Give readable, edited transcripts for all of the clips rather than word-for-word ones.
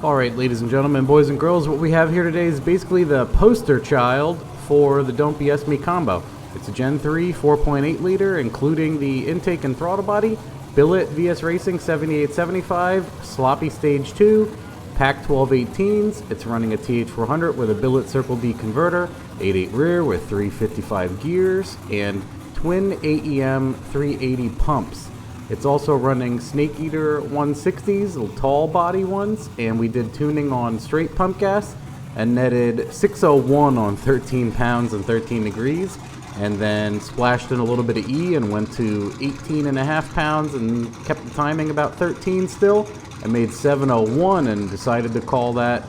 Alright, ladies and gentlemen, boys and girls, what we have here today is basically the poster child for the Don't BS Me combo. It's a Gen 3 4.8 liter, including the intake and throttle body, billet VS Racing 7875, sloppy stage 2, pack 1218s. It's running a TH400 with a billet Circle D converter, 8.8 rear with 355 gears, and twin AEM 380 pumps. It's also running Snake Eater 160s, little tall body ones, and we did tuning on straight pump gas and netted 601 on 13 pounds and 13 degrees, and then splashed in a little bit of E and went to 18.5 pounds and kept the timing about 13 still, and made 701 and decided to call that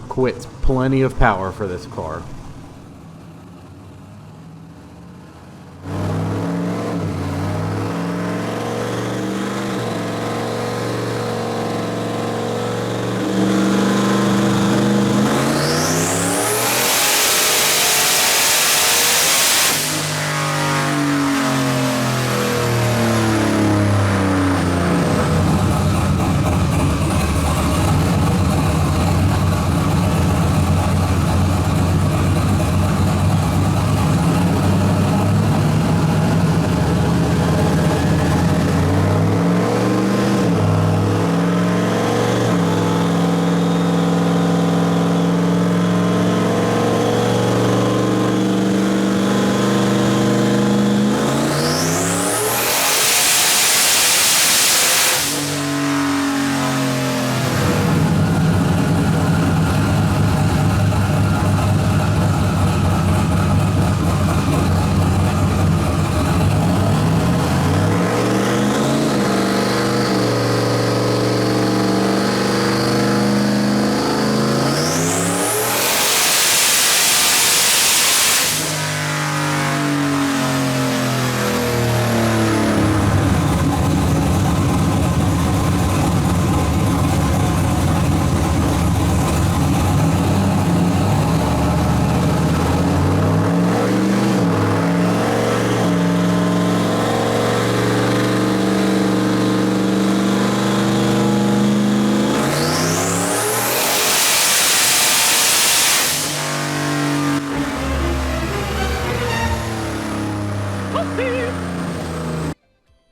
quits. Plenty of power for this car.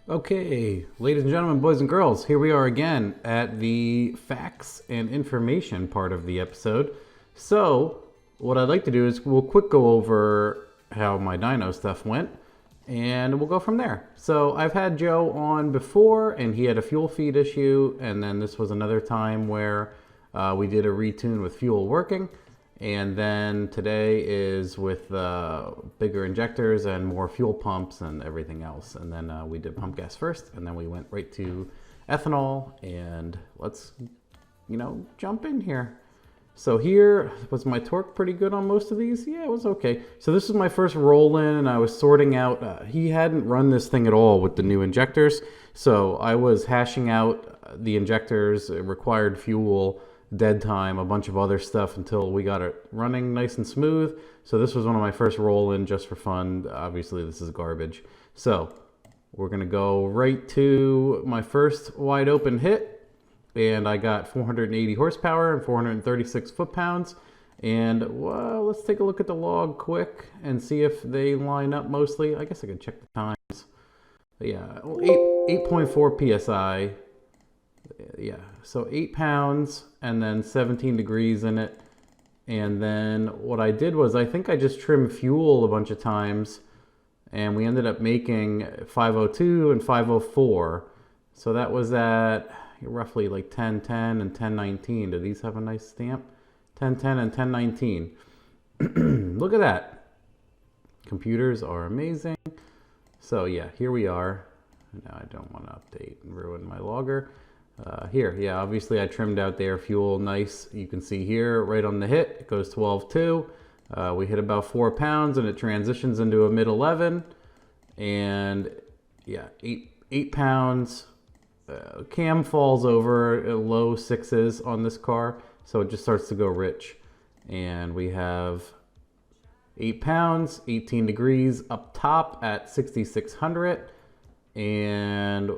Okay, ladies and gentlemen, boys and girls, here we are again at the facts and information part of the episode. So, what I'd like to do is we'll quick go over how my dyno stuff went, and we'll go from there. So, I've had Joe on before, and he had a fuel feed issue, and then this was another time where we did a retune with fuel working. And then today is with bigger injectors and more fuel pumps and everything else. And then we did pump gas first, and then we went right to ethanol. And let's, jump in here. So here, was my torque pretty good on most of these? Yeah, it was okay. So this is my first roll in, and I was sorting out. He hadn't run this thing at all with the new injectors. So I was hashing out the injectors, required fuel, dead time, a bunch of other stuff until we got it running nice and smooth. So this was one of my first roll-in just for fun. Obviously this is garbage. So we're gonna go right to my first wide open hit, and I got 480 horsepower and 436 foot-pounds. And well, let's take a look at the log quick and see if they line up mostly. I guess I could check the times. But yeah, 8.4 psi. Yeah, so 8 pounds and then 17 degrees in it. And then what I did was I think I just trimmed fuel a bunch of times, and we ended up making 502 and 504. So that was at roughly like 1010 and 1019. Do these have a nice stamp? 1010 and 1019. Look at that. Computers are amazing. So yeah, here we are. Now I don't want to update and ruin my logger. Here, yeah, obviously I trimmed out the air fuel nice. You can see here, right on the hit, it goes 12.2. We hit about 4 pounds and it transitions into a mid 11. And yeah, 8 pounds. Cam falls over low 6s on this car, so it just starts to go rich. And we have 8 pounds, 18 degrees up top at 6,600. And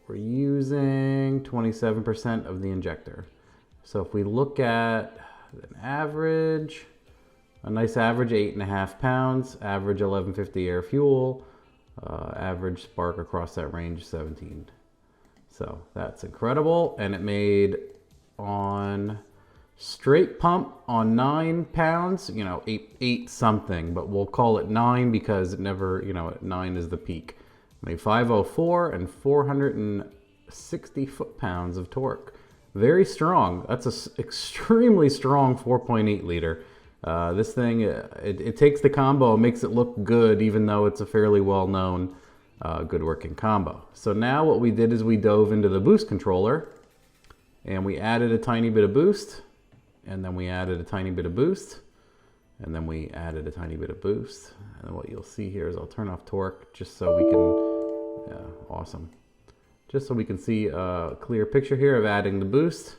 we're using 27% of the injector. So if we look at an average, a nice average 8.5 pounds, average 1150 air fuel, average spark across that range 17. So that's incredible. And it made on straight pump on 9 pounds, you know, eight something, but we'll call it 9 because it never, you know, 9 is the peak. Made 504 and 460 foot-pounds of torque. Very strong. That's an extremely strong 4.8 liter. This thing, it takes the combo and makes it look good, even though it's a fairly well-known, good working combo. So now what we did is we dove into the boost controller and we added a tiny bit of boost, and then we added a tiny bit of boost, and then we added a tiny bit of boost. And what you'll see here is I'll turn off torque just so we can, yeah, awesome. Just so we can see a clear picture here of adding the boost.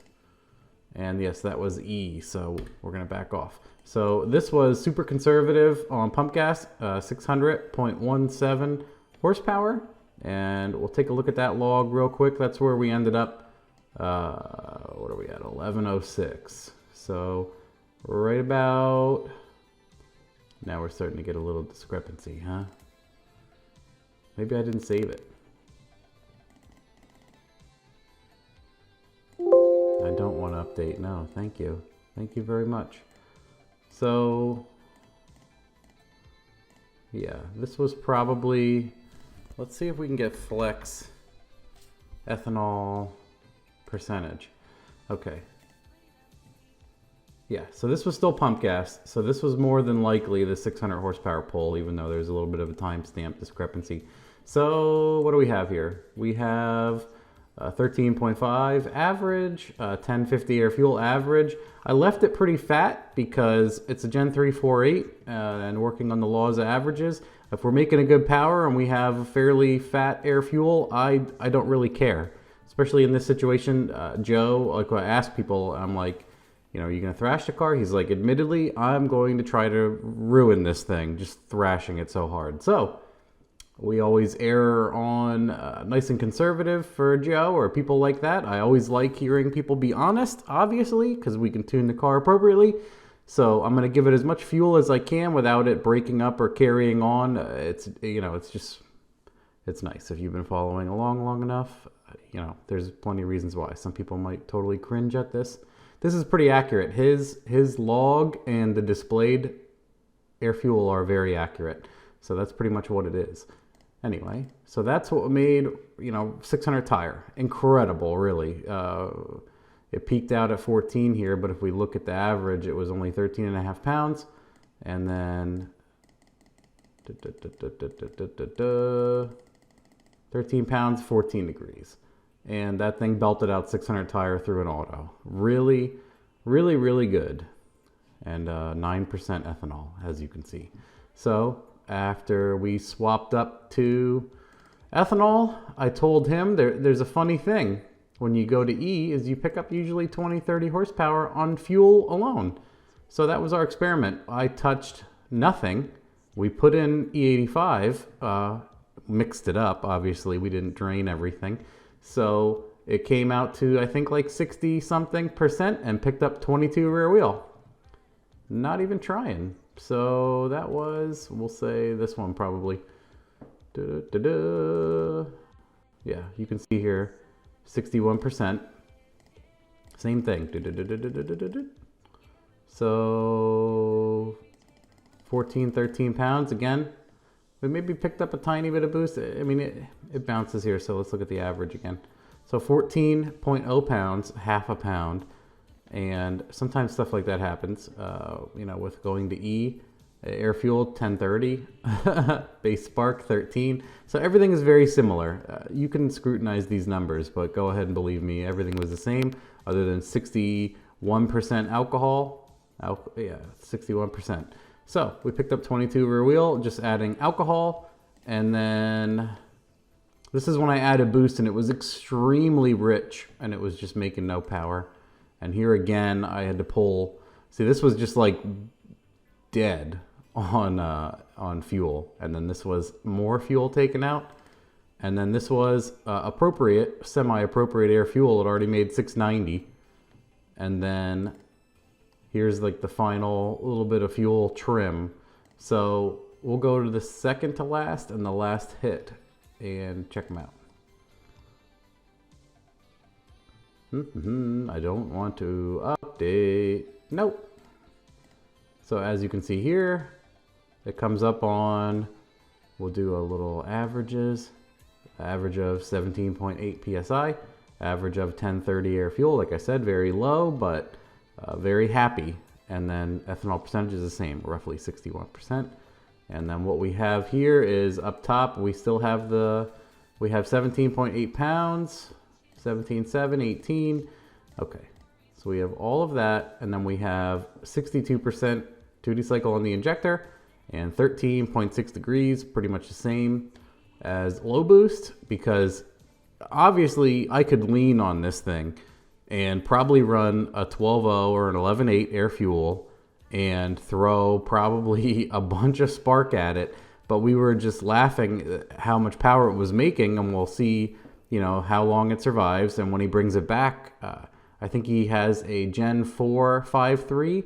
And yes, that was E, so we're gonna back off. So this was super conservative on pump gas, 600.17 horsepower. And we'll take a look at that log real quick. That's where we ended up, what are we at, 1106. So right about, now we're starting to get a little discrepancy, huh? Maybe I didn't save it. I don't want to update, no, thank you. Thank you very much. So, yeah, this was probably, let's see if we can get flex ethanol percentage. Okay. Yeah, so this was still pump gas. So this was more than likely the 600 horsepower pole, even though there's a little bit of a timestamp discrepancy. So what do we have here? We have 13.5 average, 1050 air fuel average. I left it pretty fat because it's a Gen 3 4.8 and working on the laws of averages. If we're making a good power and we have a fairly fat air fuel, I don't really care. Especially in this situation, Joe, like when I ask people, I'm like, you know, are you going to thrash the car? He's like, admittedly, I'm going to try to ruin this thing, just thrashing it so hard. So we always err on nice and conservative for Joe or people like that. I always like hearing people be honest, obviously, because we can tune the car appropriately. So I'm going to give it as much fuel as I can without it breaking up or carrying on. It's, you know, it's nice. If you've been following along long enough, you know, there's plenty of reasons why. Some people might totally cringe at this. This is pretty accurate. His log and the displayed air fuel are very accurate. So that's pretty much what it is. Anyway, so that's what made, you know, 600 tire. Incredible, really. It peaked out at 14 here, but if we look at the average, it was only 13.5 pounds. And then 13 pounds, 14 degrees. And that thing belted out 600 tire through an auto. Really, really, really good. And 9% ethanol, as you can see. So after we swapped up to ethanol, I told him there's a funny thing. When you go to E, is you pick up usually 20, 30 horsepower on fuel alone. So that was our experiment. I touched nothing. We put in E85, mixed it up, obviously. We didn't drain everything. So it came out to, I think, like 60-something% and picked up 22 rear wheel. Not even trying. So that was, we'll say this one probably. Yeah, you can see here, 61%. Same thing. So 14, 13 pounds again. We maybe picked up a tiny bit of boost. I mean, it bounces here, so let's look at the average again. So 14.0 pounds, half a pound. And sometimes stuff like that happens, you know, with going to E, air fuel 1030, base spark 13. So everything is very similar. You can scrutinize these numbers, but go ahead and believe me, everything was the same other than 61% alcohol. Yeah, 61%. So we picked up 22 rear wheel, just adding alcohol. And then this is when I added boost and it was extremely rich and it was just making no power. And here again, I had to pull. See, this was just like dead on fuel. And then this was more fuel taken out. And then this was appropriate, semi-appropriate air fuel. It already made 690. and then here's like the final little bit of fuel trim. So we'll go to the second to last and the last hit and check them out. I don't want to update. Nope. So as you can see here, it comes up on, we'll do a little averages. Average of 17.8 psi, average of 1030 air fuel. Like I said, very low, but very happy. And then ethanol percentage is the same, roughly 61%. And then what we have here is up top, we still have we have 17.8 pounds, 17.7, 18. Okay, so we have all of that, and then we have 62% 2D cycle on the injector, and 13.6 degrees, pretty much the same as low boost, because obviously I could lean on this thing and probably run a 12.0 or an 11.8 air fuel and throw probably a bunch of spark at it, but we were just laughing how much power it was making, and we'll see, you know, how long it survives. And when he brings it back, I think he has a Gen 4 5.3,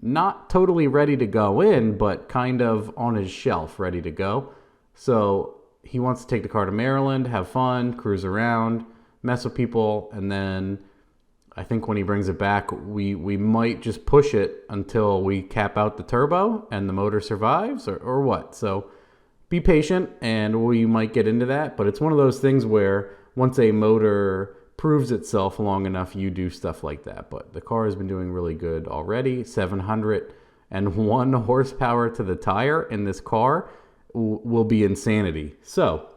not totally ready to go in, but kind of on his shelf ready to go. So he wants to take the car to Maryland, have fun, cruise around, mess with people, and then I think when he brings it back, we might just push it until we cap out the turbo and the motor survives, or what. So be patient, and we might get into that. But it's one of those things where once a motor proves itself long enough, you do stuff like that. But the car has been doing really good already. 701 horsepower to the tire in this car will be insanity. So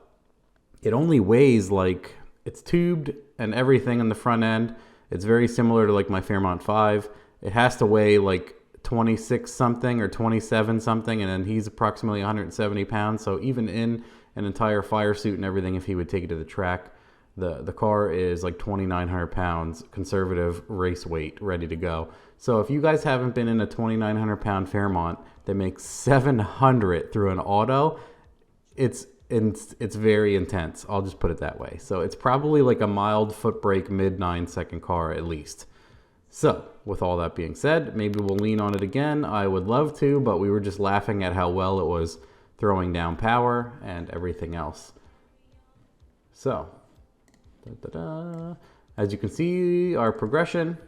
it only weighs like, it's tubed and everything on the front end. It's very similar to like my Fairmont 5. It has to weigh like 26 something or 27 something, and then he's approximately 170 pounds. So even in an entire fire suit and everything, if he would take it to the track, the car is like 2,900 pounds, conservative race weight, ready to go. So if you guys haven't been in a 2,900 pound Fairmont that makes 700 through an auto, it's very intense. I'll just put it that way. So it's probably like a mild foot brake mid 9-second car at least. So with all that being said, maybe we'll lean on it again. I would love to, but we were just laughing at how well it was throwing down power and everything else. So as you can see, our progression,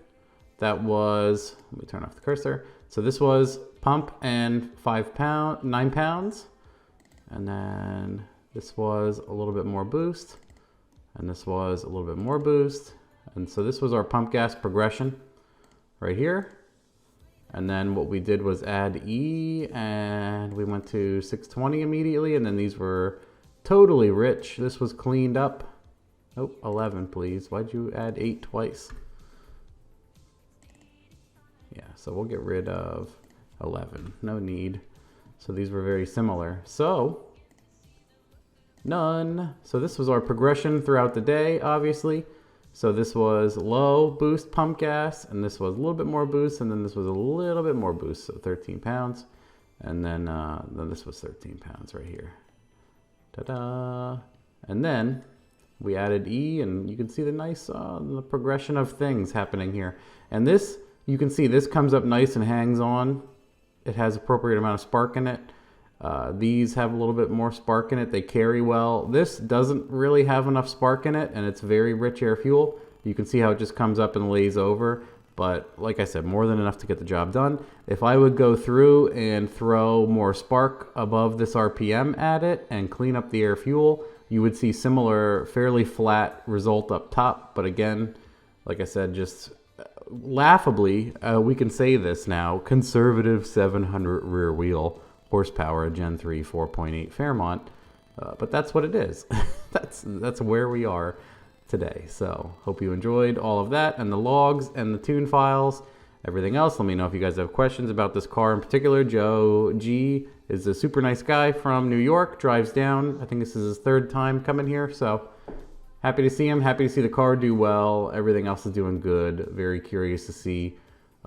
that was, let me turn off the cursor. So this was pump and 9 pounds. And then this was a little bit more boost. And this was a little bit more boost. And so this was our pump gas progression right here. And then what we did was add E, and we went to 620 immediately. And then these were totally rich. This was cleaned up. Oh, 11, please. Why'd you add 8 twice? Yeah, so we'll get rid of 11. No need. So these were very similar. So, none. So this was our progression throughout the day, obviously. So this was low boost pump gas, and this was a little bit more boost, and then this was a little bit more boost, so 13 pounds. And then this was 13 pounds right here. Ta-da! And then we added E, and you can see the nice the progression of things happening here. And this, you can see this comes up nice and hangs on. It has appropriate amount of spark in it. These have a little bit more spark in it. They carry well. This doesn't really have enough spark in it, and it's very rich air fuel. You can see how it just comes up and lays over. But like I said, more than enough to get the job done. If I would go through and throw more spark above this RPM at it and clean up the air fuel, you would see similar, fairly flat result up top. But again, like I said, just laughably, we can say this now, conservative 700 rear wheel horsepower, Gen 3 4.8 Fairmont. But that's what it is. that's where we are today. So hope you enjoyed all of that and the logs and the tune files, everything else. Let me know if you guys have questions about this car in particular. Joe G is a super nice guy from New York, drives down. I think this is his 3rd time coming here. So happy to see him, happy to see the car do well. Everything else is doing good. Very curious to see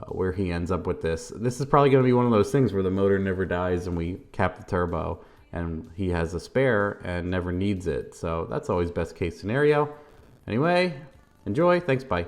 where he ends up with this. This is probably going to be one of those things where the motor never dies and we cap the turbo and he has a spare and never needs it. So that's always best case scenario. Anyway, enjoy. Thanks. Bye.